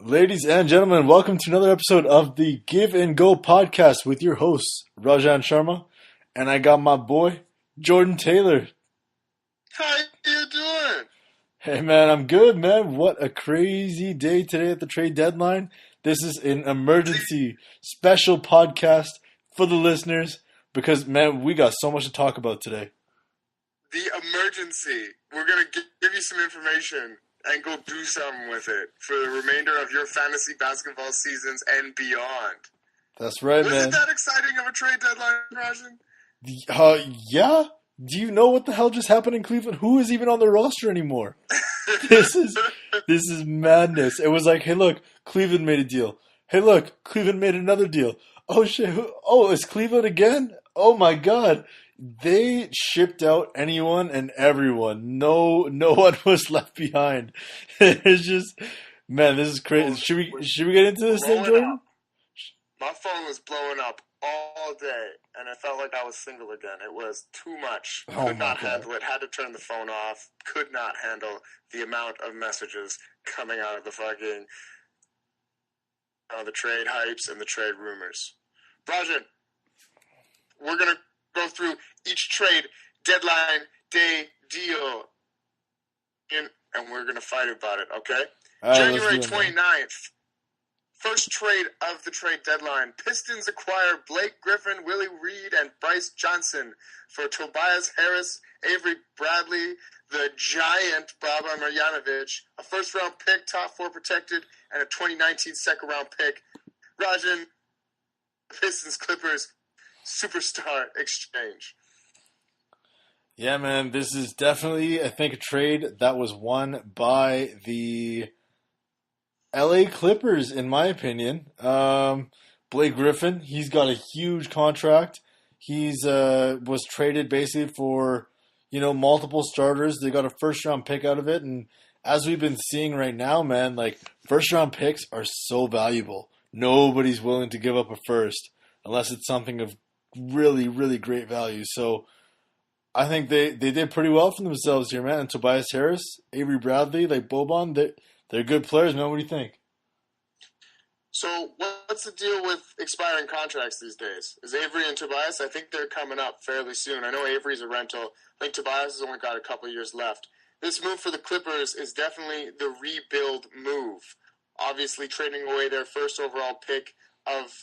Ladies and gentlemen, welcome to another episode of the Give and Go podcast with your hosts, Raj and Sharma, and I got my boy, Jordan Taylor. How you doing? Hey man, I'm good, man. What a crazy day today at the trade deadline. This is an emergency special podcast for the listeners because, man, we got so much to talk about today. The emergency. We're going to give you some information and go do something with it for the remainder of your fantasy basketball seasons and beyond. That's right, man. Wasn't that exciting of a trade deadline, Rajan? Yeah? Do you know what the hell just happened in Cleveland? Who is even on the roster anymore? This is madness. It was like, hey, look, Cleveland made a deal. Hey, look, Cleveland made another deal. Oh, shit. It's Cleveland again? Oh, my God. They shipped out anyone and everyone. No one was left behind. It's just, man, this is crazy. Should we get into this thing, Jordan? My phone was blowing up all day, and I felt like I was single again. It was too much. Could not handle it. Had to turn the phone off. Could not handle the amount of messages coming out of the fucking the trade hypes and the trade rumors. Rajan, we're gonna go through each trade deadline day deal, and we're gonna fight about it. Okay, January 29th. First trade of the trade deadline. Pistons acquire Blake Griffin, Willie Reed, and Bryce Johnson for Tobias Harris, Avery Bradley, the giant Boban Marjanovic, a first-round pick, top 4 protected, and a 2019 second-round pick. Rajan, Pistons-Clippers superstar exchange. Yeah, man, this is definitely, I think, a trade that was won by the LA Clippers, in my opinion. Blake Griffin, he's got a huge contract. He's was traded basically for, multiple starters. They got a first-round pick out of it, and as we've been seeing right now, man, like, first-round picks are so valuable. Nobody's willing to give up a first unless it's something of really, really great value. So I think they did pretty well for themselves here, man. And Tobias Harris, Avery Bradley, like Boban, they're good players, man. What do you think? So what's the deal with expiring contracts these days? Is Avery and Tobias? I think they're coming up fairly soon. I know Avery's a rental. I think Tobias has only got a couple years left. This move for the Clippers is definitely the rebuild move. Obviously trading away their first overall pick of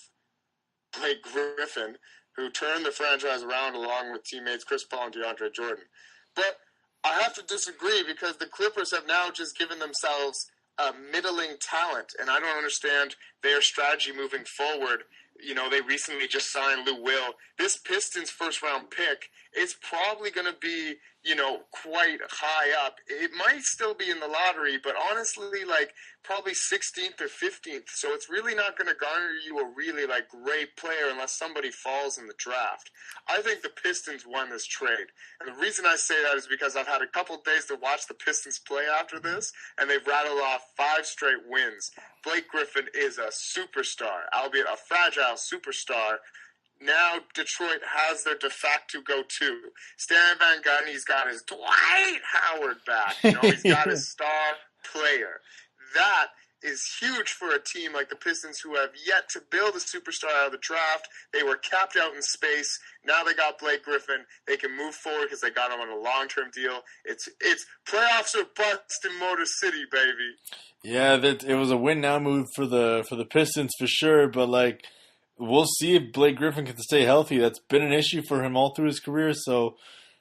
Blake Griffin, who turned the franchise around along with teammates Chris Paul and DeAndre Jordan. But I have to disagree because the Clippers have now just given themselves a middling talent, and I don't understand their strategy moving forward. They recently just signed Lou Will. This Pistons first-round pick is probably going to be, quite high up. It might still be in the lottery, but honestly, probably 16th or 15th. So it's really not going to garner you a really, great player unless somebody falls in the draft. I think the Pistons won this trade. And the reason I say that is because I've had a couple days to watch the Pistons play after this, and they've rattled off 5 straight wins. Blake Griffin is a superstar, albeit a fragile superstar. Now Detroit has their de facto go-to. Stan Van Gundy's got his Dwight Howard back. He's got his star player. That is huge for a team like the Pistons who have yet to build a superstar out of the draft. They were capped out in space. Now they got Blake Griffin. They can move forward because they got him on a long-term deal. It's playoffs or bust in Motor City, baby. Yeah, it was a win-now move for the Pistons for sure, but we'll see if Blake Griffin can stay healthy. That's been an issue for him all through his career. So,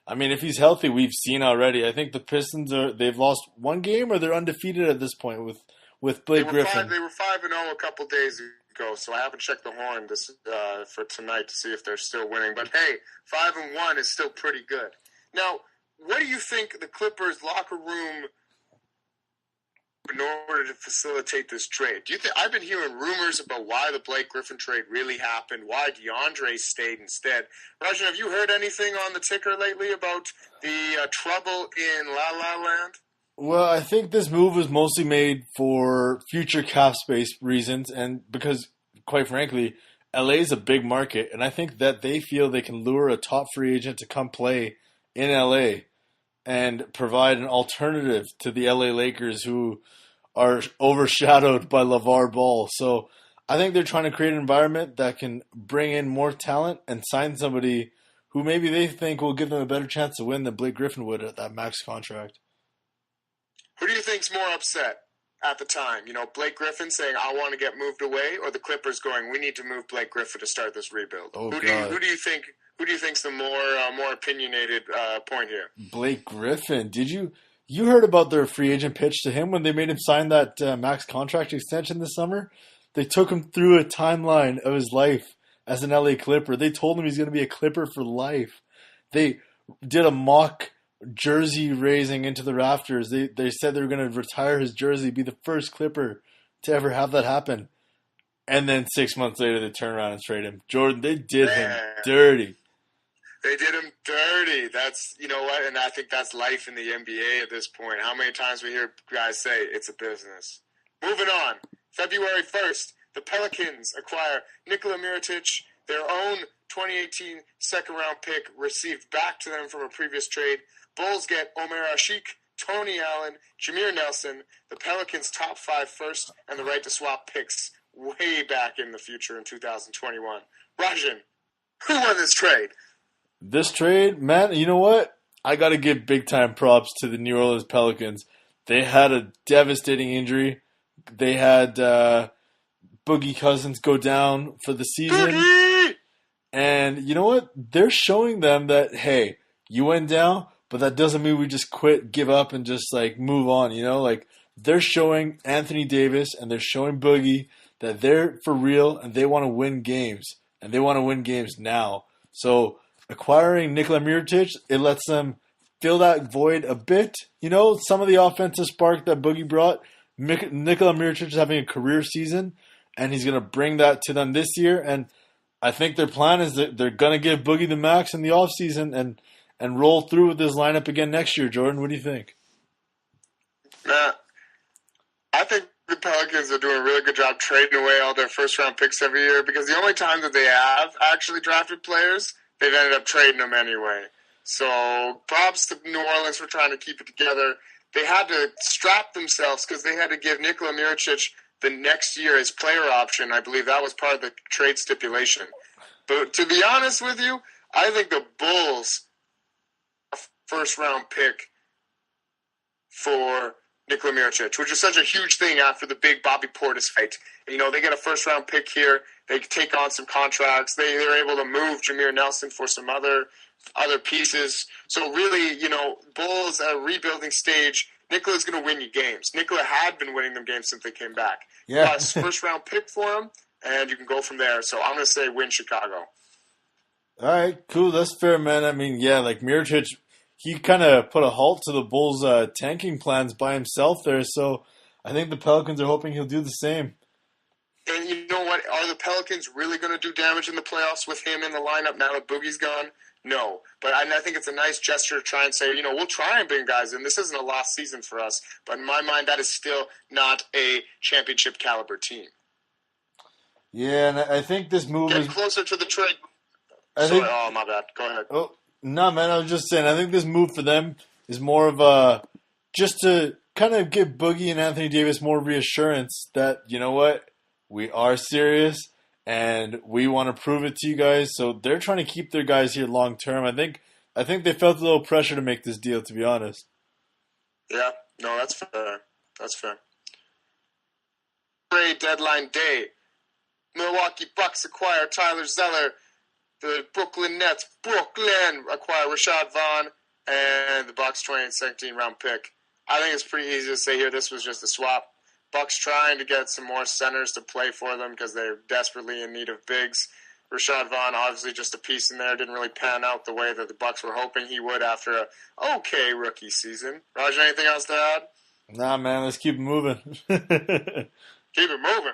I mean, if he's healthy, we've seen already. I think the Pistons they've lost one game or they're undefeated at this point with Blake Griffin. They were 5-0 a couple days ago, so I haven't checked the horn for tonight to see if they're still winning. But hey, 5-1 is still pretty good. Now, what do you think the Clippers locker room in order to facilitate this trade? Do you think I've been hearing rumors about why the Blake Griffin trade really happened, why DeAndre stayed instead? Rajan, have you heard anything on the ticker lately about the trouble in La La Land? Well, I think this move was mostly made for future cap space reasons, and because, quite frankly, LA is a big market, and I think that they feel they can lure a top free agent to come play in LA and provide an alternative to the LA Lakers, who are overshadowed by LeVar Ball. So I think they're trying to create an environment that can bring in more talent and sign somebody who maybe they think will give them a better chance to win than Blake Griffin would at that max contract. Who do you think's more upset at the time? Blake Griffin saying, "I want to get moved away," or the Clippers going, "We need to move Blake Griffin to start this rebuild." Oh Who God, do you think? Who do you think's the more opinionated point here? Blake Griffin. Did you heard about their free agent pitch to him when they made him sign that max contract extension this summer? They took him through a timeline of his life as an LA Clipper. They told him he's going to be a Clipper for life. They did a mock jersey raising into the rafters. They said they were going to retire his jersey, be the first Clipper to ever have that happen. And then 6 months later, they turn around and trade him. Jordan, they did him dirty. They did him dirty. That's, you know what, and I think that's life in the NBA at this point. How many times we hear guys say it's a business. Moving on. February 1st, the Pelicans acquire Nikola Mirotic, their own 2018 second-round pick received back to them from a previous trade. Bulls get Omer Ashik, Tony Allen, Jameer Nelson, the Pelicans' top 5 first, and the right to swap picks way back in the future in 2021. Rajan, who won this trade? This trade, man, you know what? I got to give big-time props to the New Orleans Pelicans. They had a devastating injury. They had Boogie Cousins go down for the season. Boogie! And you know what? They're showing them that, hey, you went down, but that doesn't mean we just quit, give up, and just, move on, Like, they're showing Anthony Davis and they're showing Boogie that they're for real and they want to win games. And they want to win games now. So acquiring Nikola Mirotic, it lets them fill that void a bit. Some of the offensive spark that Boogie brought, Nikola Mirotic is having a career season, and he's going to bring that to them this year. And I think their plan is that they're going to give Boogie the max in the offseason and roll through with this lineup again next year. Jordan, what do you think? I think the Pelicans are doing a really good job trading away all their first-round picks every year because the only time that they have actually drafted players, they've ended up trading them anyway. So props to New Orleans for trying to keep it together. They had to strap themselves because they had to give Nikola Mirotic the next year his player option. I believe that was part of the trade stipulation. But to be honest with you, I think the Bulls are first-round pick for Nikola Mirotic, which is such a huge thing after the big Bobby Portis fight. They get a first-round pick here. They take on some contracts. They're able to move Jameer Nelson for some other pieces. So really, Bulls at a rebuilding stage, Nikola's going to win you games. Nikola had been winning them games since they came back. Yeah. Plus, first-round pick for him, and you can go from there. So I'm going to say win Chicago. All right, cool. That's fair, man. I mean, yeah, Mirotic, he kind of put a halt to the Bulls' tanking plans by himself there. So I think the Pelicans are hoping he'll do the same. And you know what? Are the Pelicans really going to do damage in the playoffs with him in the lineup now that Boogie's gone? No. But I think it's a nice gesture to try and say, we'll try and bring guys in. This isn't a lost season for us. But in my mind, that is still not a championship caliber team. Yeah, and I think this move Get is closer to the trade. Oh, my bad. Go ahead. Oh, no, man. I was just saying, I think this move for them is more of a just to kind of give Boogie and Anthony Davis more reassurance that, you know what, we are serious and we want to prove it to you guys. So they're trying to keep their guys here long term. I think they felt a little pressure to make this deal, to be honest. Yeah, no, that's fair. That's fair. Trade deadline day. Milwaukee Bucks acquire Tyler Zeller. The Brooklyn Nets, acquire Rashad Vaughn, and the Bucks 2017 round pick. I think it's pretty easy to say here this was just a swap. Bucks trying to get some more centers to play for them because they're desperately in need of bigs. Rashad Vaughn, obviously just a piece in there, didn't really pan out the way that the Bucks were hoping he would after a okay rookie season. Raj, anything else to add? Nah, man, let's keep it moving. Keep it moving.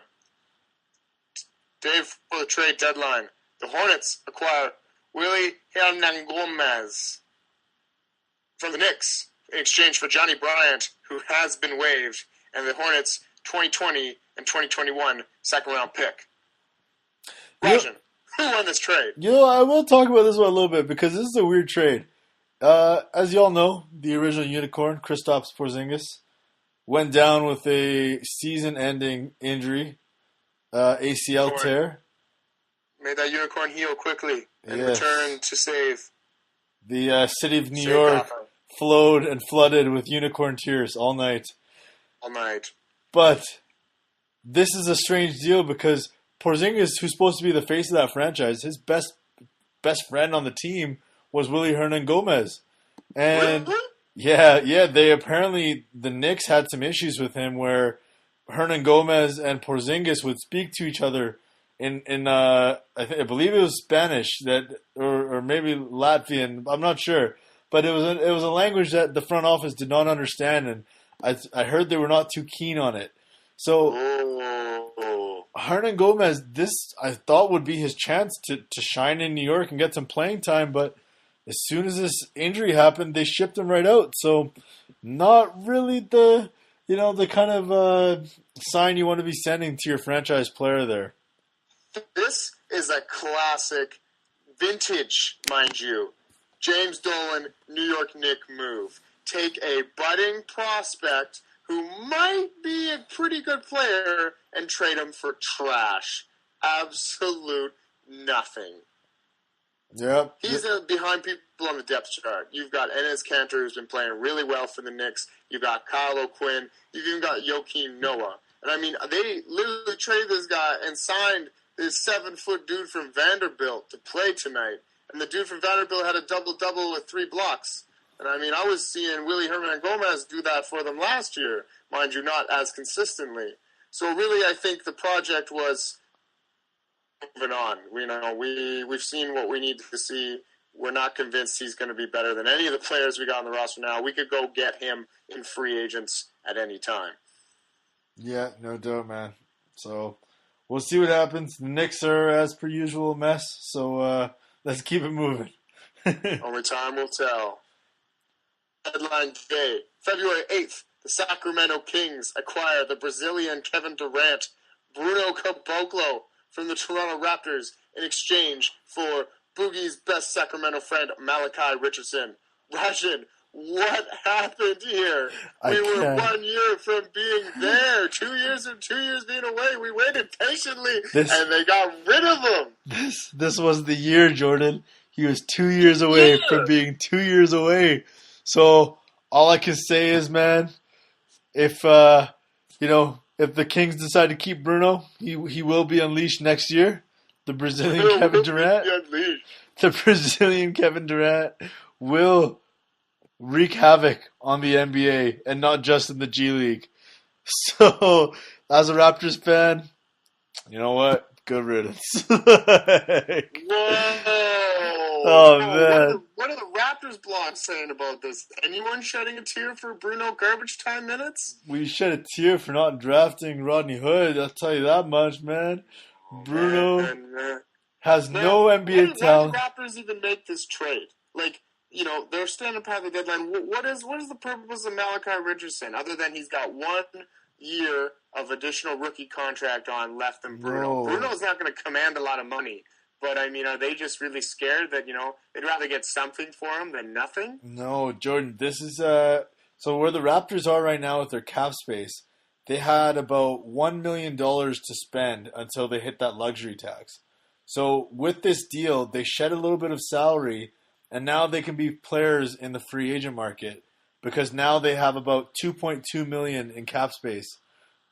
Day before the trade deadline, the Hornets acquire Willie Hernan Gomez from the Knicks in exchange for Johnny Bryant, who has been waived, and the Hornets' 2020 and 2021 second-round pick. Rajan, who won this trade? I will talk about this one a little bit because this is a weird trade. As you all know, the original unicorn, Kristaps Porzingis, went down with a season-ending injury, ACL Unicorn. tear. Made that unicorn heal quickly and Yes. return to save. The city of New Save York Gotham flowed and flooded with unicorn tears all night. all night. But this is a strange deal because Porzingis, who's supposed to be the face of that franchise, his best friend on the team was Willie Hernan Gomez. And Really? yeah, they apparently the Knicks had some issues with him where Hernan Gomez and Porzingis would speak to each other in I believe it was Spanish that or maybe Latvian, I'm not sure, but it was a language that the front office did not understand, and I heard they were not too keen on it. So Hernan Gomez, this I thought would be his chance to shine in New York and get some playing time, but as soon as this injury happened, they shipped him right out. So not really the kind of sign you want to be sending to your franchise player there. This is a classic, vintage, mind you, James Dolan, New York Knicks move. Take a budding prospect who might be a pretty good player and trade him for trash. Absolute nothing. Yep. He's behind people on the depth chart. You've got Enes Kanter, who's been playing really well for the Knicks. You've got Kyle O'Quinn. You've even got Joakim Noah. And I mean, they literally traded this guy and signed this 7-foot dude from Vanderbilt to play tonight. And the dude from Vanderbilt had a double-double with 3 blocks. And I mean, I was seeing Willie Hernan Gomez do that for them last year. Mind you, not as consistently. So really, I think the project was moving on. We've seen what we need to see. We're not convinced he's going to be better than any of the players we got on the roster now. We could go get him in free agents at any time. Yeah, no doubt, man. So we'll see what happens. The Knicks are, as per usual, a mess. So let's keep it moving. Only time will tell. Headline day, February 8th, the Sacramento Kings acquire the Brazilian Kevin Durant, Bruno Caboclo from the Toronto Raptors in exchange for Boogie's best Sacramento friend, Malachi Richardson. Rajan, what happened here? We were 1 year from being there. 2 years and 2 years being away. We waited patiently, and they got rid of him. This was the year, Jordan. He was 2 years away from being 2 years away. So all I can say is, man, if if the Kings decide to keep Bruno, he will be unleashed next year. The Brazilian Kevin Durant. The Brazilian Kevin Durant will wreak havoc on the NBA and not just in the G League. So, as a Raptors fan, you know what? Good riddance. Oh, man. What are the Raptors blogs saying about this? Anyone shedding a tear for Bruno garbage time minutes? We shed a tear for not drafting Rodney Hood. I'll tell you that much, man. Bruno has no NBA talent. Why did the Raptors even make this trade? Like, they're standing past the deadline. What is the purpose of Malachi Richardson other than he's got 1 year of additional rookie contract on left than Bruno? No. Bruno's not going to command a lot of money. But, I mean, are they just really scared that, they'd rather get something for him than nothing? No, Jordan, this is so where the Raptors are right now with their cap space, they had about $1 million to spend until they hit that luxury tax. So with this deal, they shed a little bit of salary, and now they can be players in the free agent market because now they have about $2.2 million in cap space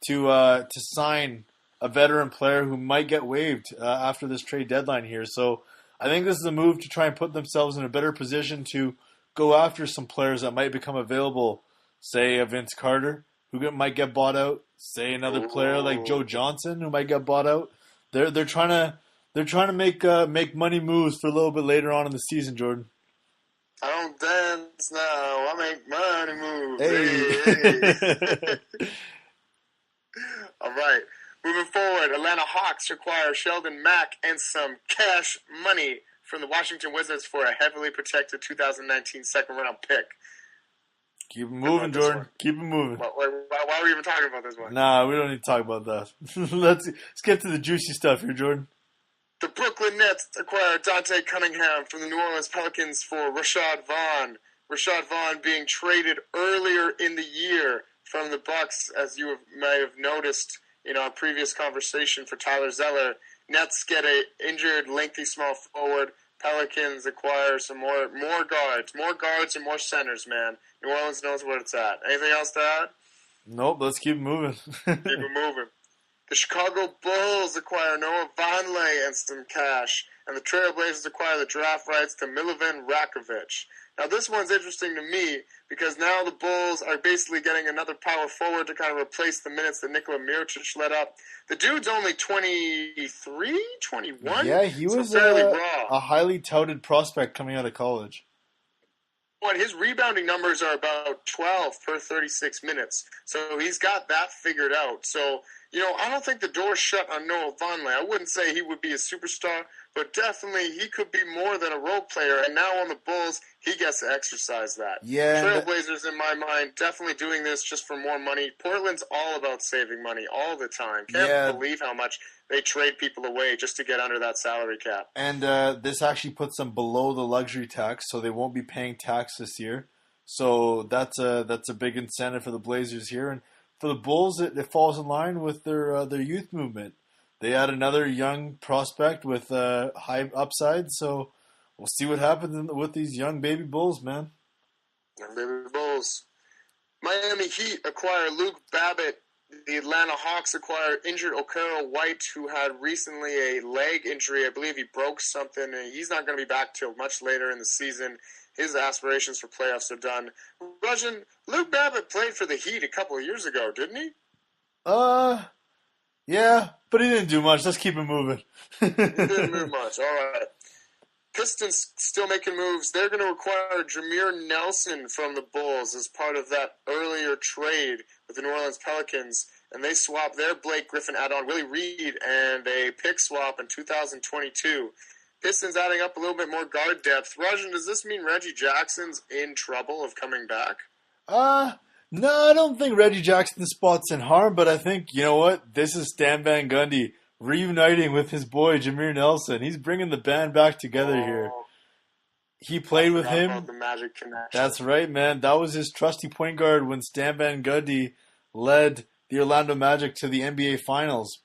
to sign a veteran player who might get waived after this trade deadline here. So I think this is a move to try and put themselves in a better position to go after some players that might become available, say a Vince Carter who might get bought out, say another player like Joe Johnson who might get bought out. They're trying to make money moves for a little bit later on in the season, Jordan. I don't dance now, I make money moves. Hey. All right. Moving forward, Atlanta Hawks acquire Sheldon Mack and some cash money from the Washington Wizards for a heavily protected 2019 second-round pick. Keep it moving, Jordan. Keep it moving. Why are we even talking about this one? Nah, we don't need to talk about that. Let's get to the juicy stuff here, Jordan. The Brooklyn Nets acquire Dante Cunningham from the New Orleans Pelicans for Rashad Vaughn. Rashad Vaughn being traded earlier in the year from the Bucks, as may have noticed in our previous conversation for Tyler Zeller. Nets get a injured, lengthy small forward. Pelicans acquire some more guards and more centers. Man, New Orleans knows where it's at. Anything else to add? Nope. Let's keep moving. Keep it moving. The Chicago Bulls acquire Noah Vonleh and some cash, and the Trailblazers acquire the draft rights to Milovan Rakovic. Now, this one's interesting to me because now the Bulls are basically getting another power forward to kind of replace the minutes that Nikola Mirotic let up. The dude's only 23, 21? Yeah, he was fairly raw. a highly touted prospect coming out of college. But his rebounding numbers are about 12 per 36 minutes. So he's got that figured out. So, I don't think the door's shut on Noah Vonleh. I wouldn't say he would be a superstar, but definitely he could be more than a role player. And now on the Bulls, he gets to exercise that. Yeah. Trailblazers, in my mind, definitely doing this just for more money. Portland's all about saving money all the time. Can't believe how much they trade people away just to get under that salary cap. And this actually puts them below the luxury tax, so they won't be paying tax this year. So that's a big incentive for the Blazers here. And for the Bulls, it falls in line with their youth movement. They add another young prospect with high upside, so we'll see what happens with these young baby Bulls, man. Young baby Bulls. Miami Heat acquire Luke Babbitt. The Atlanta Hawks acquire injured Okaro White, who had recently a leg injury. I believe he broke something. He's not going to be back till much later in the season. His aspirations for playoffs are done. Rajan, Luke Babbitt played for the Heat a couple of years ago, didn't he? Yeah, but he didn't do much. Let's keep it moving. He didn't move much. All right. Pistons still making moves. They're going to acquire Jameer Nelson from the Bulls as part of that earlier trade with the New Orleans Pelicans. And they swap their Blake Griffin add-on, Willie Reed, and a pick swap in 2022. Pistons adding up a little bit more guard depth. Rajan, does this mean Reggie Jackson's in trouble of coming back? No, I don't think Reggie Jackson's spot's in harm, but I think, you know what? This is Stan Van Gundy reuniting with his boy Jameer Nelson. He's bringing the band back together here. He played with him. The Magic connection. That's right, man. That was his trusty point guard when Stan Van Gundy led the Orlando Magic to the NBA Finals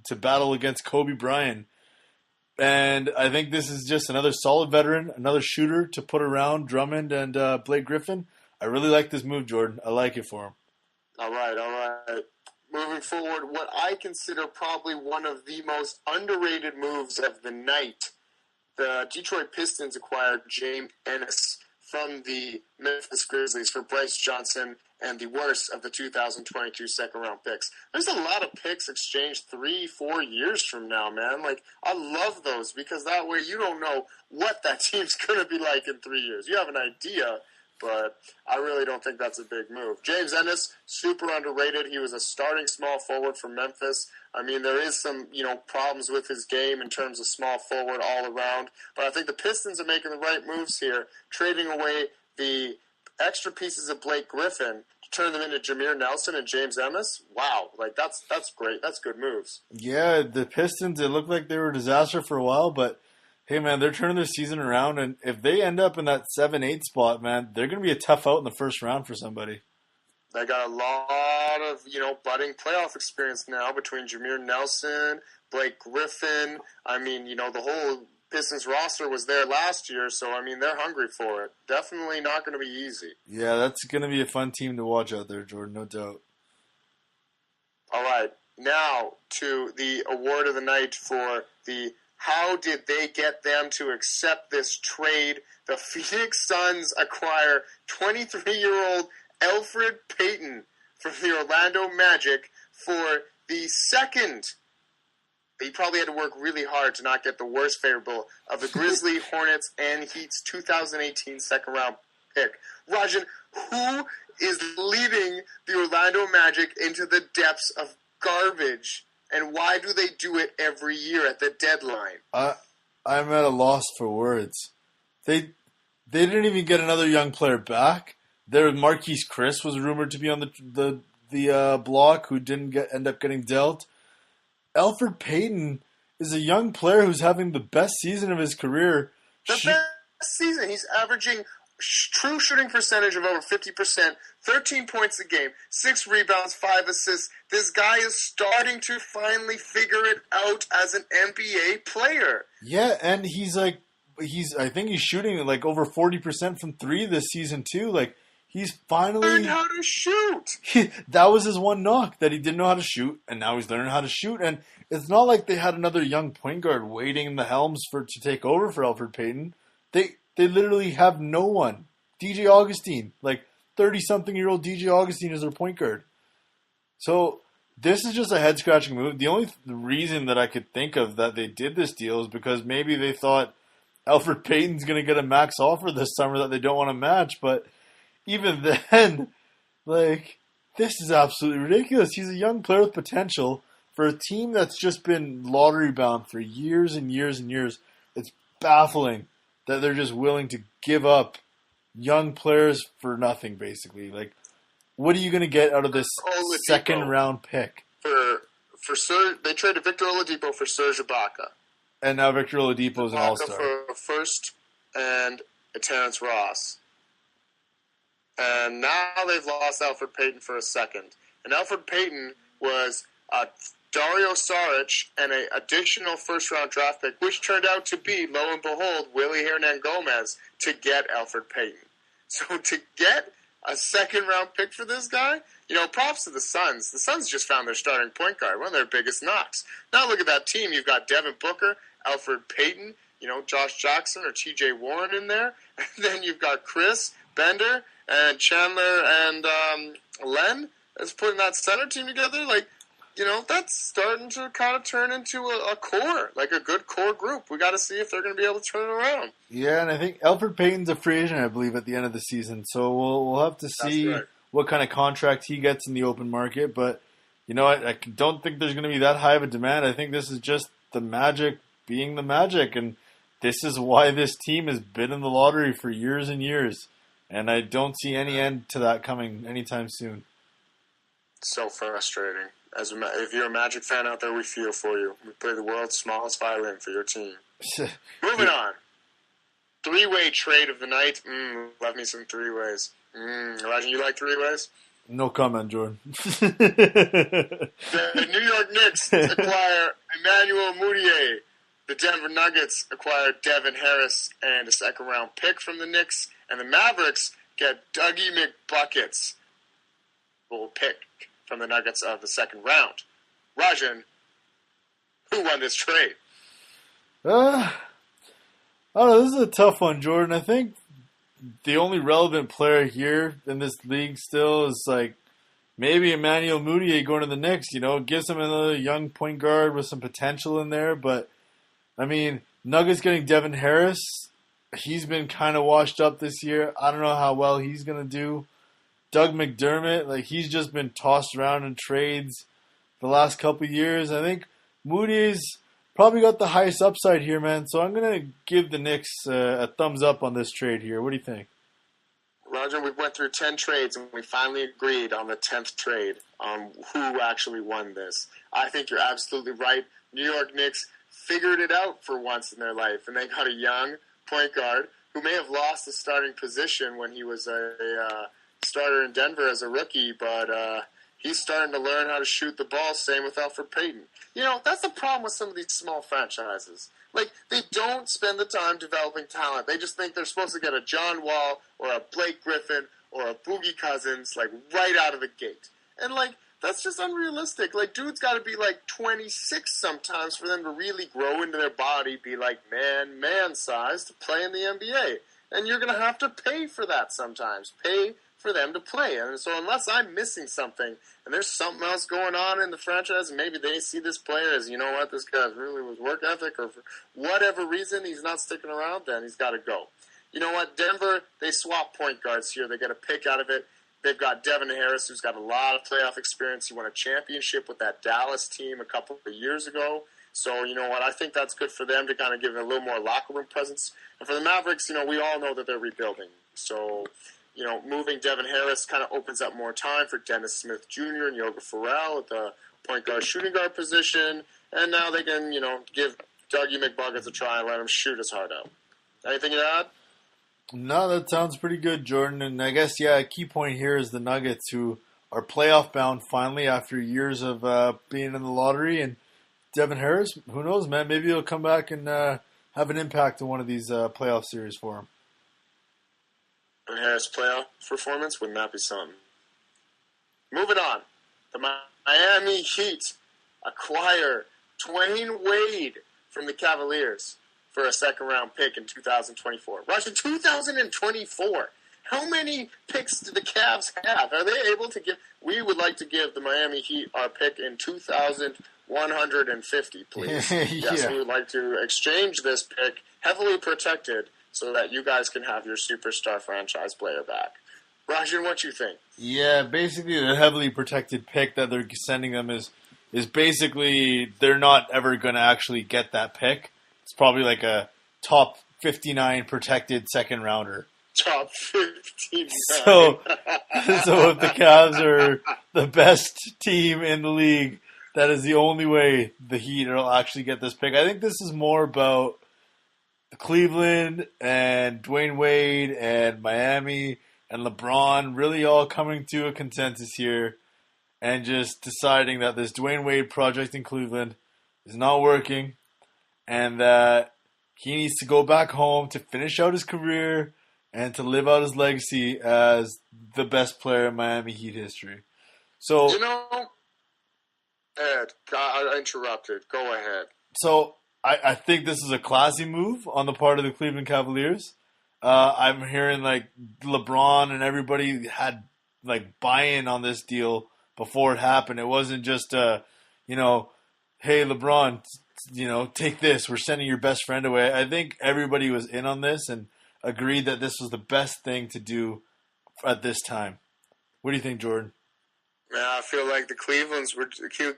to battle against Kobe Bryant. And I think this is just another solid veteran, another shooter to put around Drummond and Blake Griffin. I really like this move, Jordan. I like it for him. All right. Moving forward, what I consider probably one of the most underrated moves of the night. The Detroit Pistons acquired James Ennis from the Memphis Grizzlies for Bryce Johnson and the worst of the 2022 second-round picks. There's a lot of picks exchanged 3-4 years from now, man. I love those because that way you don't know what that team's going to be like in 3 years. You have an idea, but I really don't think that's a big move. James Ennis, super underrated. He was a starting small forward for Memphis. I mean, there is some, problems with his game in terms of small forward all around. But I think the Pistons are making the right moves here, trading away the extra pieces of Blake Griffin to turn them into Jameer Nelson and James Ennis. Wow, that's great. That's good moves. Yeah, the Pistons, it looked like they were a disaster for a while, but hey, man, they're turning their season around, and if they end up in that 7-8 spot, man, they're going to be a tough out in the first round for somebody. They got a lot of, budding playoff experience now between Jameer Nelson, Blake Griffin. I mean, the whole Pistons roster was there last year, so, they're hungry for it. Definitely not going to be easy. Yeah, that's going to be a fun team to watch out there, Jordan, no doubt. All right, now to the award of the night for the how did they get them to accept this trade? The Phoenix Suns acquire 23-year-old Elfrid Payton from the Orlando Magic for the second. He probably had to work really hard to not get the worst favorable of the Grizzly, Hornets, and Heat's 2018 second-round pick. Rajan, who is leading the Orlando Magic into the depths of garbage? And why do they do it every year at the deadline? I'm at a loss for words. They didn't even get another young player back. Marquise Chris was rumored to be on the block, who didn't end up getting dealt. Elfrid Payton is a young player who's having the best season of his career. The best season. He's averaging true shooting percentage of over 50%, 13 points a game, 6 rebounds, 5 assists. This guy is starting to finally figure it out as an NBA player. Yeah, and I think he's shooting like over 40% from three this season too. Like he's finally learned how to shoot. That was his one knock, that he didn't know how to shoot, and now he's learning how to shoot. And it's not like they had another young point guard waiting in the helms to take over for Elfrid Payton. They literally have no one. DJ Augustine, like 30-something-year-old DJ Augustine is their point guard. So this is just a head-scratching move. The only reason that I could think of that they did this deal is because maybe they thought Elfrid Payton's going to get a max offer this summer that they don't want to match. But even then, like, this is absolutely ridiculous. He's a young player with potential for a team that's just been lottery-bound for years and years and years. It's baffling that they're just willing to give up young players for nothing, basically. Like, what are you going to get out of this second-round pick? They traded Victor Oladipo for Serge Ibaka. And now Victor Oladipo is an all-star. For a first and a Terrence Ross. And now they've lost Elfrid Payton for a second. And Elfrid Payton was Dario Saric and an additional first-round draft pick, which turned out to be, lo and behold, Willie Hernan-Gomez to get Elfrid Payton. So to get a second-round pick for this guy, props to the Suns. The Suns just found their starting point guard, one of their biggest knocks. Now look at that team. You've got Devin Booker, Elfrid Payton, Josh Jackson or T.J. Warren in there. And then you've got Chris, Bender, and Chandler and Len that's putting that center team together. Like, that's starting to kind of turn into a core, like a good core group. We got to see if they're going to be able to turn it around. Yeah, and I think Elfrid Payton's a free agent, I believe, at the end of the season. So we'll have to see what kind of contract he gets in the open market. But, I don't think there's going to be that high of a demand. I think this is just the Magic being the Magic. And this is why this team has been in the lottery for years and years. And I don't see any end to that coming anytime soon. So frustrating. If you're a Magic fan out there, we feel for you. We play the world's smallest violin for your team. Moving on. Three-way trade of the night. Love me some three-ways. Elijah, you like three-ways? No comment, Jordan. The New York Knicks acquire Emmanuel Mudiay. The Denver Nuggets acquire Devin Harris and a second-round pick from the Knicks. And the Mavericks get Dougie McBuckets. Will pick from the Nuggets of the second round. Rajan, who won this trade? I don't know. This is a tough one, Jordan. I think the only relevant player here in this league still is like maybe Emmanuel Mudiay going to the Knicks. Gives him another young point guard with some potential in there. But I mean, Nuggets getting Devin Harris. He's been kind of washed up this year. I don't know how well he's going to do. Doug McDermott, like he's just been tossed around in trades the last couple of years. I think Moody's probably got the highest upside here, man. So I'm going to give the Knicks a thumbs up on this trade here. What do you think? Roger, we went through 10 trades and we finally agreed on the 10th trade on who actually won this. I think you're absolutely right. New York Knicks figured it out for once in their life, and they got a young point guard who may have lost the starting position when he was a starter in Denver as a rookie, but he's starting to learn how to shoot the ball. Same with Elfrid Payton. That's the problem with some of these small franchises. Like, they don't spend the time developing talent. They just think they're supposed to get a John Wall or a Blake Griffin or a Boogie Cousins, like, right out of the gate. And, like, that's just unrealistic. Like, dude's got to be, like, 26 sometimes for them to really grow into their body, be, like, man size to play in the NBA. And you're going to have to pay for that sometimes. Pay for them to play. And so unless I'm missing something and there's something else going on in the franchise and maybe they see this player as, this guy really was work ethic or for whatever reason he's not sticking around, then he's got to go. You know what? Denver, they swap point guards here. They get a pick out of it. They've got Devin Harris, who's got a lot of playoff experience. He won a championship with that Dallas team a couple of years ago. So, you know what? I think that's good for them to kind of give it a little more locker room presence. And for the Mavericks, we all know that they're rebuilding. So, moving Devin Harris kind of opens up more time for Dennis Smith Jr. and Yoga Ferrell at the point guard, shooting guard position. And now they can, give Dougie McBuckets a try and let him shoot his heart out. Anything to add? No, that sounds pretty good, Jordan. And I guess, yeah, a key point here is the Nuggets, who are playoff bound finally after years of being in the lottery. And Devin Harris, who knows, man? Maybe he'll come back and have an impact in one of these playoff series for him. And Harris' playoff performance, wouldn't that be something? Moving on. The Miami Heat acquire Dwayne Wade from the Cavaliers for a second-round pick in 2024. Rush, in 2024, how many picks do the Cavs have? Are they able to give? We would like to give the Miami Heat our pick in 2150, please. Yeah. Yes, we would like to exchange this pick, heavily protected, so that you guys can have your superstar franchise player back. Rajan, what you think? Yeah, basically the heavily protected pick that they're sending them is basically they're not ever going to actually get that pick. It's probably like a top 59 protected second rounder. Top 59. So if the Cavs are the best team in the league, that is the only way the Heat will actually get this pick. I think this is more about Cleveland and Dwayne Wade and Miami and LeBron really all coming to a consensus here and just deciding that this Dwayne Wade project in Cleveland is not working and that he needs to go back home to finish out his career and to live out his legacy as the best player in Miami Heat history. So, Ed, I interrupted. Go ahead. So I think this is a classy move on the part of the Cleveland Cavaliers. I'm hearing like LeBron and everybody had like buy-in on this deal before it happened. It wasn't just hey LeBron, take this. We're sending your best friend away. I think everybody was in on this and agreed that this was the best thing to do at this time. What do you think, Jordan? Yeah, I feel like the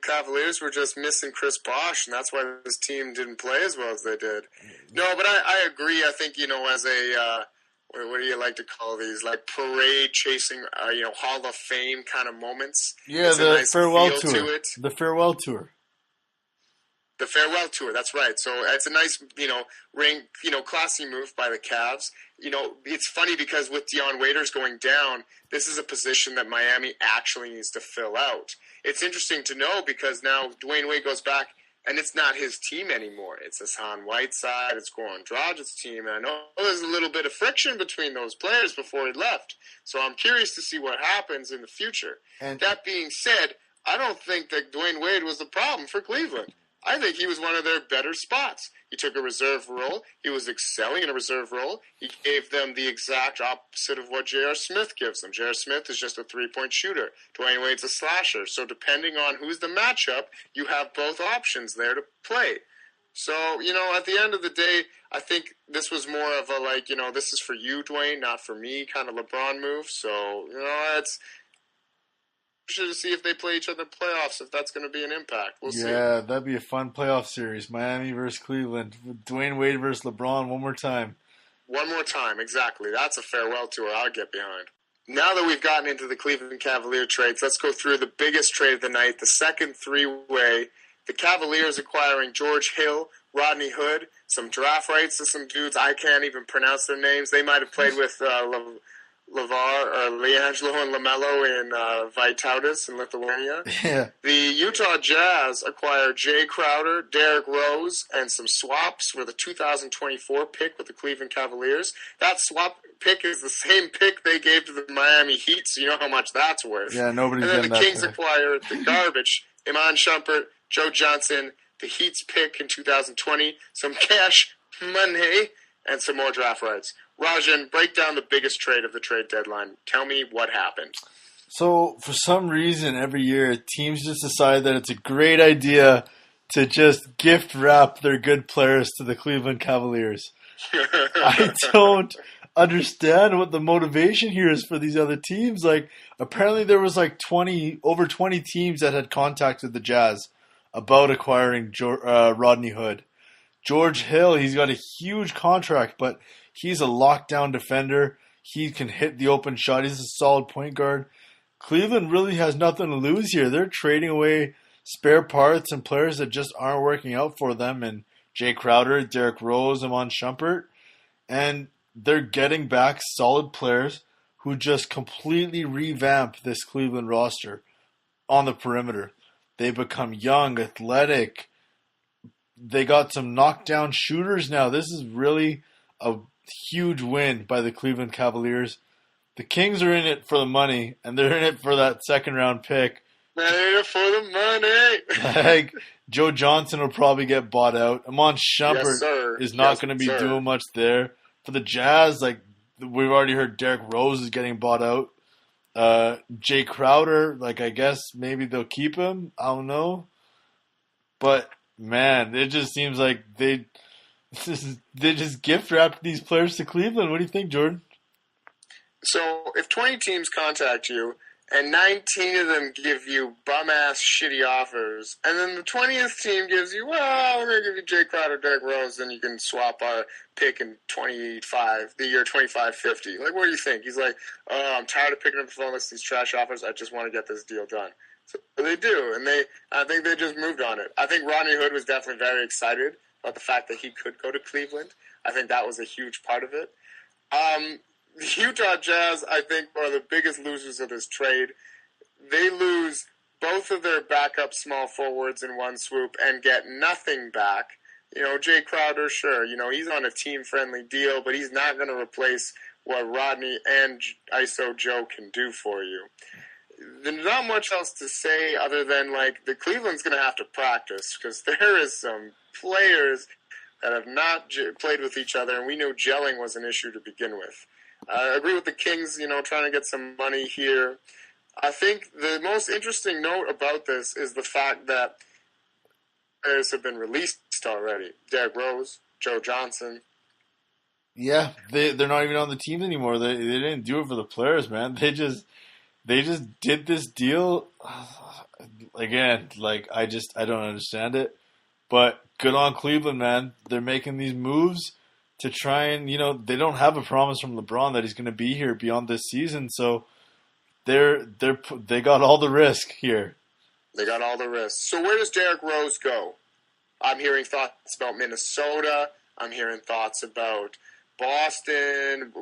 Cavaliers were just missing Chris Bosh, and that's why this team didn't play as well as they did. No, but I agree. I think, as a, what do you like to call these, like parade chasing, Hall of Fame kind of moments. Yeah, it's the nice farewell feel tour. To it. The farewell tour. The farewell tour, that's right. So it's a nice, classy move by the Cavs. It's funny because with Deion Waiters going down, this is a position that Miami actually needs to fill out. It's interesting to know because now Dwayne Wade goes back, and it's not his team anymore. It's Hassan Whiteside, it's Goran Dragic's team, and I know there's a little bit of friction between those players before he left. So I'm curious to see what happens in the future. And that being said, I don't think that Dwayne Wade was the problem for Cleveland. I think he was one of their better spots. He took a reserve role. He was excelling in a reserve role. He gave them the exact opposite of what J.R. Smith gives them. J.R. Smith is just a three-point shooter. Dwayne Wade's a slasher. So depending on who's the matchup, you have both options there to play. So, at the end of the day, I think this was more of a this is for you, Dwayne, not for me kind of LeBron move. So, it's to see if they play each other in the playoffs, if that's going to be an impact. We'll see. Yeah, that'd be a fun playoff series. Miami versus Cleveland. Dwayne Wade versus LeBron one more time. One more time, exactly. That's a farewell tour I'll get behind. Now that we've gotten into the Cleveland Cavalier trades, let's go through the biggest trade of the night, the second three-way. The Cavaliers acquiring George Hill, Rodney Hood, some draft rights to some dudes. I can't even pronounce their names. They might have played with Leangelo and LaMelo in Vytautas in Lithuania. Yeah. The Utah Jazz acquired Jay Crowder, Derrick Rose, and some swaps for the 2024 pick with the Cleveland Cavaliers. That swap pick is the same pick they gave to the Miami Heat, so you know how much that's worth. Yeah, nobody's getting that. And then the Kings today. acquired the garbage, Iman Shumpert, Joe Johnson, the Heat's pick in 2020, some cash money, and some more draft rights. Rajan, break down the biggest trade of the trade deadline. Tell me what happened. So, for some reason, every year, teams just decide that it's a great idea to just gift wrap their good players to the Cleveland Cavaliers. I don't understand what the motivation here is for these other teams. Like, apparently there was like over 20 teams that had contacted the Jazz about acquiring Rodney Hood. George Hill, he's got a huge contract, but he's a lockdown defender. He can hit the open shot. He's a solid point guard. Cleveland really has nothing to lose here. They're trading away spare parts and players that just aren't working out for them. And Jay Crowder, Derrick Rose, Iman Shumpert. And they're getting back solid players who just completely revamp this Cleveland roster on the perimeter. They become young, athletic. They got some knockdown shooters now. This is really a huge win by the Cleveland Cavaliers. The Kings are in it for the money, and they're in it for that second round pick. They're in it for the money. Like, Joe Johnson will probably get bought out. Amon Yes, Shumpert sir. is not Yes, going to be sir. doing much there. For the Jazz, like, we've already heard Derrick Rose is getting bought out. Jay Crowder, like, I guess maybe they'll keep him. I don't know. But, man, it just seems like they just gift wrapped these players to Cleveland. What do you think, Jordan? So if 20 teams contact you and 19 of them give you bum-ass shitty offers, and then the 20th team gives you, well, we're going to give you Jay Crowder, Derrick Rose, and you can swap our pick in the year 25-50. Like, what do you think? He's like, oh, I'm tired of picking up the phone with these trash offers. I just want to get this deal done. So they do, and I think they just moved on it. I think Rodney Hood was definitely very excited about the fact that he could go to Cleveland. I think that was a huge part of it. The Utah Jazz, I think, are the biggest losers of this trade. They lose both of their backup small forwards in one swoop and get nothing back. Jay Crowder, sure, he's on a team-friendly deal, but he's not going to replace what Rodney and ISO Joe can do for you. There's not much else to say other than, like, the Cleveland's going to have to practice because there is some players that have not played with each other, and we knew gelling was an issue to begin with. I agree with the Kings, trying to get some money here. I think the most interesting note about this is the fact that players have been released already. Derrick Rose, Joe Johnson. Yeah, they're not even on the team anymore. They didn't do it for the players, man. They just did this deal again. Like, I don't understand it. But good on Cleveland, man. They're making these moves to try and, they don't have a promise from LeBron that he's going to be here beyond this season. So they got all the risk here. They got all the risk. So where does Derrick Rose go? I'm hearing thoughts about Minnesota. I'm hearing thoughts about Boston,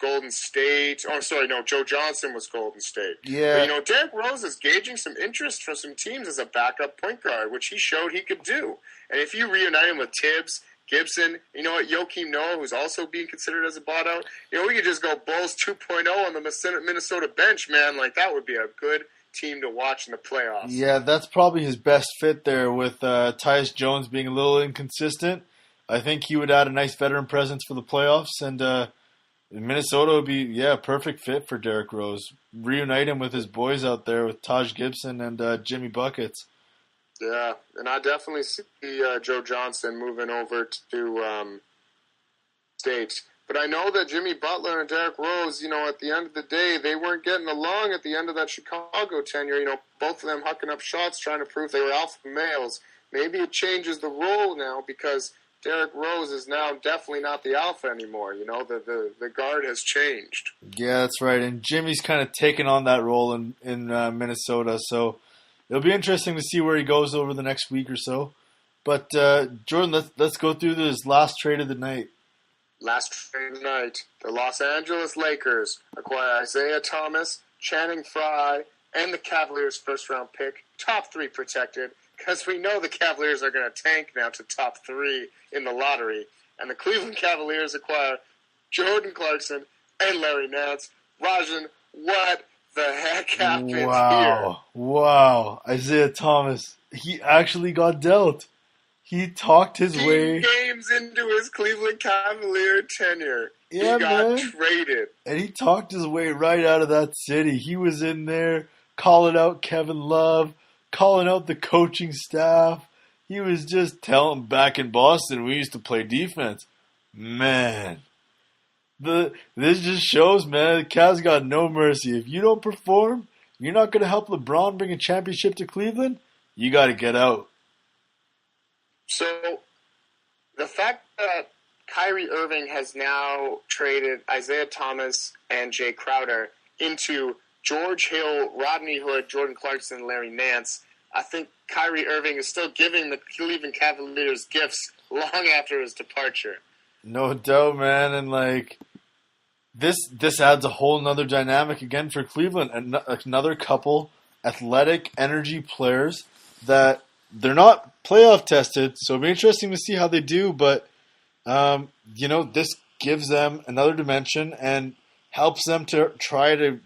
Golden State. Oh, sorry, no, Joe Johnson was Golden State. Yeah. But, Derrick Rose is gauging some interest from some teams as a backup point guard, which he showed he could do. And if you reunite him with Tibbs, Gibson, Joakim Noah, who's also being considered as a bought out, we could just go Bulls 2.0 on the Minnesota bench, man. Like, that would be a good team to watch in the playoffs. Yeah, that's probably his best fit there with Tyus Jones being a little inconsistent. I think he would add a nice veteran presence for the playoffs, and Minnesota would be, a perfect fit for Derrick Rose. Reunite him with his boys out there with Taj Gibson and Jimmy Buckets. Yeah, and I definitely see Joe Johnson moving over to State. But I know that Jimmy Butler and Derrick Rose, at the end of the day, they weren't getting along at the end of that Chicago tenure. Both of them hucking up shots, trying to prove they were alpha males. Maybe it changes the role now because Derrick Rose is now definitely not the alpha anymore. The guard has changed. Yeah, that's right. And Jimmy's kind of taken on that role in Minnesota. So it'll be interesting to see where he goes over the next week or so. But, Jordan, let's go through this last trade of the night. Last trade of the night. The Los Angeles Lakers acquire Isaiah Thomas, Channing Frye, and the Cavaliers' first-round pick. Top 3 protected. Because we know the Cavaliers are going to tank now to top 3 in the lottery. And the Cleveland Cavaliers acquire Jordan Clarkson and Larry Nance. Rajan, what the heck happened here? Wow. Isaiah Thomas, he actually got dealt. He talked his way. Games into his Cleveland Cavalier tenure. Yeah, he got man. traded. And he talked his way right out of that city. He was in there calling out Kevin Love, calling out the coaching staff. He was just telling back in Boston we used to play defense. Man. This just shows, man, the Cavs got no mercy. If you don't perform, you're not going to help LeBron bring a championship to Cleveland, you got to get out. So, the fact that Kyrie Irving has now traded Isaiah Thomas and Jay Crowder into George Hill, Rodney Hood, Jordan Clarkson, Larry Nance, I think Kyrie Irving is still giving the Cleveland Cavaliers gifts long after his departure. No doubt, man. And like this adds a whole nother dynamic again for Cleveland. Another couple athletic energy players that they're not playoff tested, so it'll be interesting to see how they do. But this gives them another dimension and helps them to try to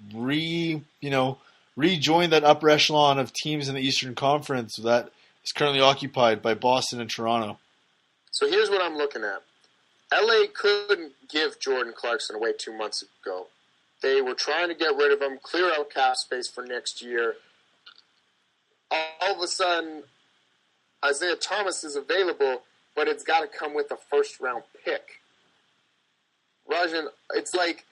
rejoin that upper echelon of teams in the Eastern Conference that is currently occupied by Boston and Toronto. So here's what I'm looking at. LA couldn't give Jordan Clarkson away 2 months ago. They were trying to get rid of him, clear out cap space for next year. All of a sudden, Isaiah Thomas is available, but it's got to come with a first-round pick. Rajan, it's like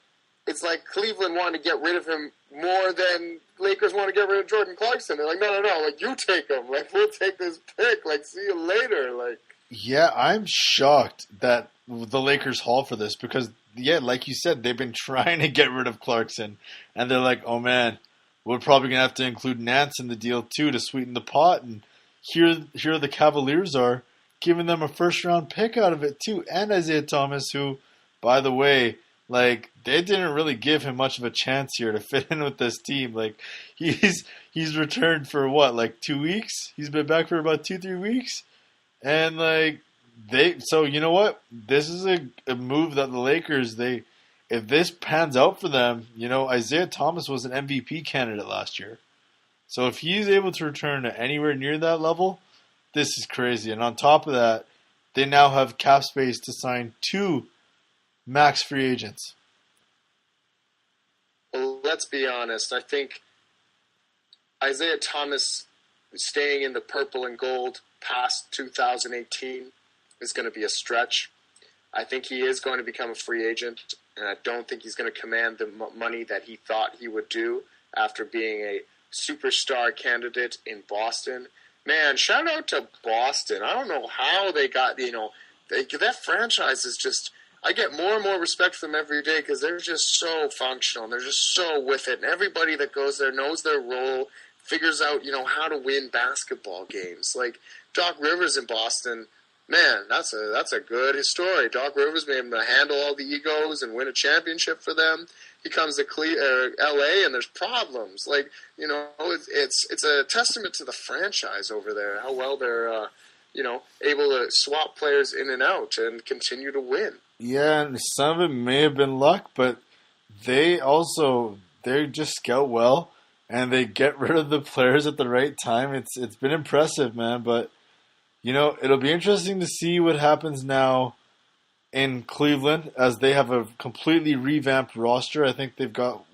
Cleveland wanted to get rid of him more than Lakers want to get rid of Jordan Clarkson. They're like, no, like, you take him. Like, we'll take this pick. Like, see you later. Like, yeah, I'm shocked that the Lakers haul for this because, yeah, like you said, they've been trying to get rid of Clarkson. And they're like, oh, man, we're probably going to have to include Nance in the deal, too, to sweeten the pot. And here the Cavaliers are giving them a first-round pick out of it, too. And Isaiah Thomas, who, by the way, like, they didn't really give him much of a chance here to fit in with this team. Like, he's returned for what, like 2 weeks? He's been back for about 2-3 weeks. And, like, so you know what? This is a move that the Lakers, if this pans out for them, Isaiah Thomas was an MVP candidate last year. So if he's able to return to anywhere near that level, this is crazy. And on top of that, they now have cap space to sign 2 max free agents. Well, let's be honest. I think Isaiah Thomas staying in the purple and gold past 2018 is going to be a stretch. I think he is going to become a free agent, and I don't think he's going to command the money that he thought he would do after being a superstar candidate in Boston. Man, shout out to Boston. I don't know how they got, that franchise is just, I get more and more respect for them every day because they're just so functional and they're just so with it. And everybody that goes there knows their role, figures out, how to win basketball games. Like Doc Rivers in Boston, man, that's a good story. Doc Rivers made him to handle all the egos and win a championship for them. He comes to L.A. and there's problems. Like, it's a testament to the franchise over there, how well they're, able to swap players in and out and continue to win. Yeah, and some of it may have been luck, but they just scout well and they get rid of the players at the right time. It's been impressive, man. But it'll be interesting to see what happens now in Cleveland as they have a completely revamped roster. I think they've got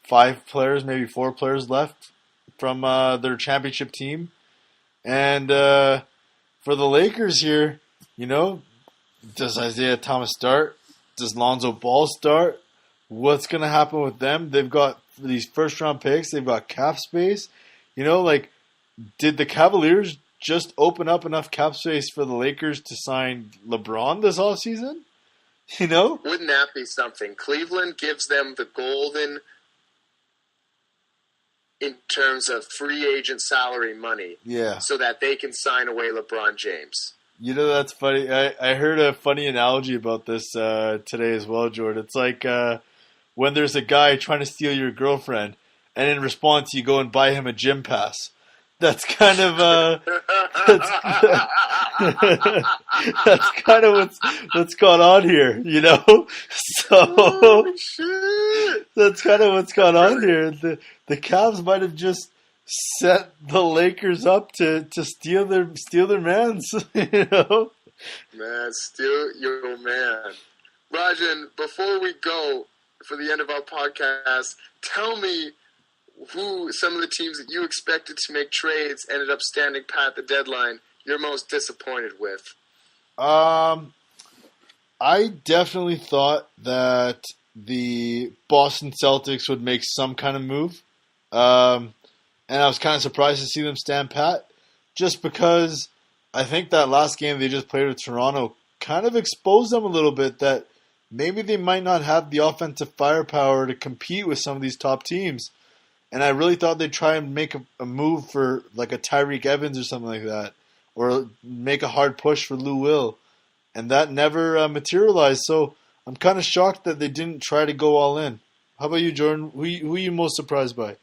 5 players, maybe 4 players left from their championship team. And for the Lakers here, does Isaiah Thomas start? Does Lonzo Ball start? What's going to happen with them? They've got these first-round picks. They've got cap space. Did the Cavaliers just open up enough cap space for the Lakers to sign LeBron this offseason? Wouldn't that be something? Cleveland gives them the golden in terms of free agent salary money. Yeah. So that they can sign away LeBron James. That's funny. I heard a funny analogy about this today as well, Jordan. It's like when there's a guy trying to steal your girlfriend, and in response you go and buy him a gym pass. That's kind of that's kind of what's gone on here, So oh, shit. That's kind of what's gone on here. The Cavs might have just set the Lakers up to steal their mans, Man, steal your man. Rajan, before we go for the end of our podcast, tell me who some of the teams that you expected to make trades ended up standing pat at the deadline you're most disappointed with. I definitely thought that the Boston Celtics would make some kind of move. And I was kind of surprised to see them stand pat just because I think that last game they just played with Toronto kind of exposed them a little bit that maybe they might not have the offensive firepower to compete with some of these top teams. And I really thought they'd try and make a move for like a Tyreek Evans or something like that, or make a hard push for Lou Will. and that never materialized. So I'm kind of shocked that they didn't try to go all in. How about you, Jordan? Who are you most surprised by?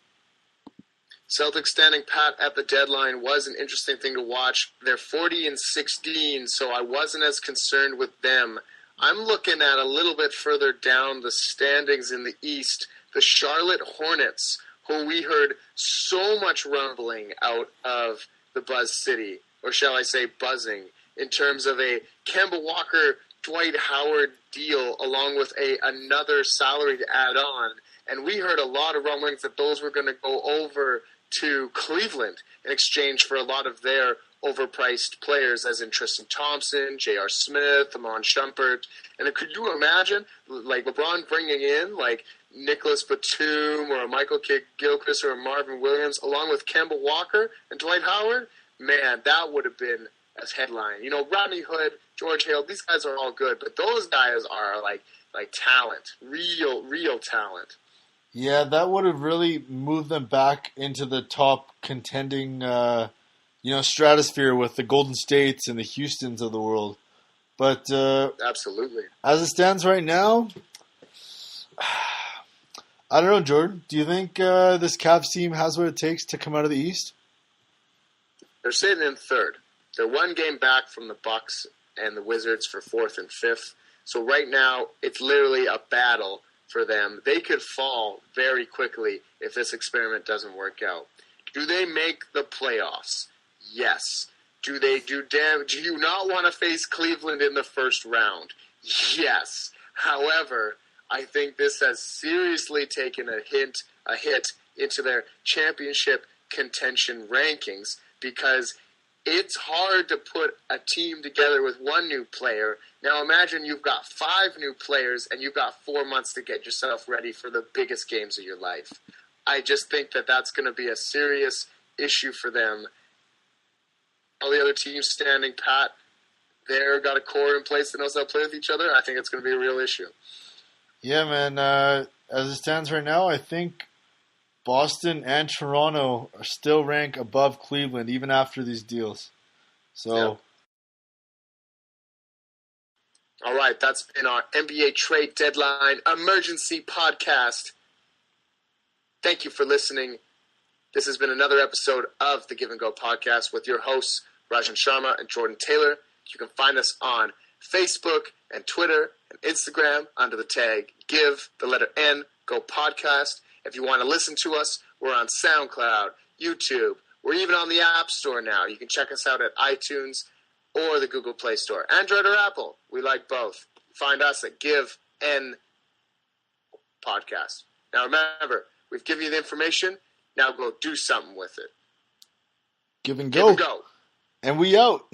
Celtics standing pat at the deadline was an interesting thing to watch. They're 40-16, so I wasn't as concerned with them. I'm looking at a little bit further down the standings in the East, the Charlotte Hornets, who we heard so much rumbling out of the Buzz City, or shall I say buzzing, in terms of a Kemba Walker, Dwight Howard deal along with another salary to add on. And we heard a lot of rumblings that those were going to go over to Cleveland in exchange for a lot of their overpriced players, as in Tristan Thompson, J.R. Smith, Amon Shumpert. And then could you imagine, like, LeBron bringing in, like, Nicholas Batum or a Michael Gilchrist or a Marvin Williams along with Kemba Walker and Dwight Howard? Man, that would have been a headline. You know, Rodney Hood, George Hill, these guys are all good, but those guys are, like talent, real talent. Yeah, that would have really moved them back into the top contending, stratosphere with the Golden States and the Houstons of the world. But absolutely, as it stands right now, I don't know, Jordan. Do you think this Cavs team has what it takes to come out of the East? They're sitting in third. They're one game back from the Bucks and the Wizards for fourth and fifth. So right now, it's literally a battle for them. They could fall very quickly if this experiment doesn't work out. Do they make the playoffs? Yes. Do you not want to face Cleveland in the first round? Yes. However, I think this has seriously taken a hit into their championship contention rankings, because it's hard to put a team together with one new player. Now imagine you've got 5 new players and you've got 4 months to get yourself ready for the biggest games of your life. I just think that that's going to be a serious issue for them. All the other teams standing pat, they've got a core in place that knows how to play with each other. I think it's going to be a real issue. Yeah, man. As it stands right now, I think Boston and Toronto are still ranked above Cleveland even after these deals. So, yeah. All right, that's been our NBA trade deadline emergency podcast. Thank you for listening. This has been another episode of the Give and Go podcast with your hosts, Rajan Sharma and Jordan Taylor. You can find us on Facebook and Twitter and Instagram under the tag Give the letter N Go podcast. If you want to listen to us, we're on SoundCloud, YouTube. We're even on the App Store now. You can check us out at iTunes or the Google Play Store. Android or Apple, we like both. Find us at Give N Podcast. Now remember, we've given you the information. Now go do something with it. Give and go. And we out.